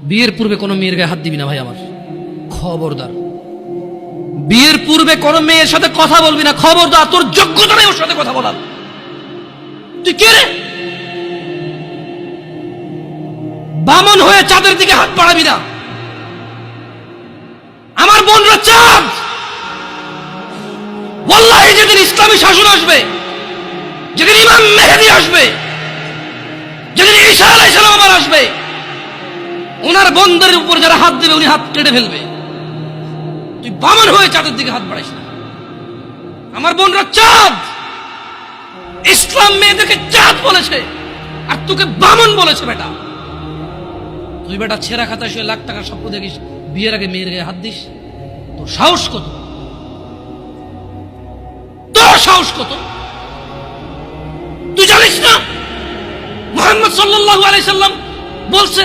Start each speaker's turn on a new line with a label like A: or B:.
A: বিয়ের পূর্বে কোনো মেয়ের গায়ে হাত দিবি না ভাই আমার, খবরদার। বিয়ের পূর্বে কোনো মেয়ের সাথে কথা বলবি না, খবরদার। তোর যোগ্যতা নেই ওর সাথে কথা বলার। তুই কে রে? বামন হয়ে চাঁদের দিকে হাত বাড়াবি না। আমার বোনরা চাঁদ। ওয়াল্লাহি যেদিন ইসলামী শাসন আসবে, যেদিন ইমাম মেহেদী আসবে, যেদিন ঈসা আলাইহিস সালাম আবার আসবে, ওনার বন্ধের উপর যারা হাত দেবে উনি হাত কেটে ফেলবে। তুই বামন হয়ে চাঁদের দিকে হাত বাড়াইস না। আমার বোনরা চাঁদ। ইসলাম মেয়েদেরকে চাঁদ বলেছে আর তোকে বামন বলেছে। বেটা তুই বেটা ছেঁড়া খাতায় শুয়ে লাখ টাকার স্বপ্ন দেখিস, বিয়ের আগে মেয়ের গায়ে হাত দিস? তোর সাহস কত? তোর সাহস কত? তুই জানিস না মুহাম্মদ সাল্লাল্লাহু আলাইহি সাল্লাম বলছে